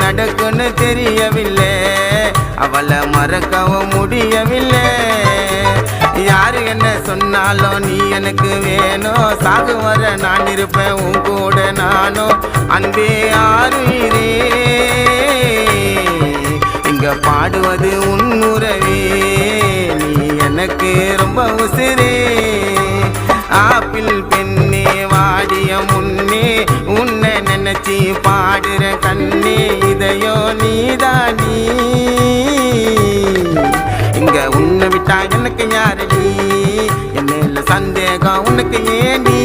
நடக்குன்னு தெரியவில்லை, அவளை மறக்கவும் முடியவில்லை. யாரு என்ன சொன்னாலும் நீ எனக்கு வேணும், சாகு வர நான் இருப்பேன் உன் கூட நானும். அன்பே ஆறுயிரே இங்க பாடுவது உன் உறவே, நீ எனக்கு ரொம்ப உசிரே. ஆப்பிள் பெண்ணே வாடிய முன்னே உன்னை நினைச்சி பாடுற கண்ணே, இதையோ நீதானி. இங்க உன்னை விட்டா எனக்கு யாரடி, என் மேல சந்தேகம் உனக்கு ஏண்டி?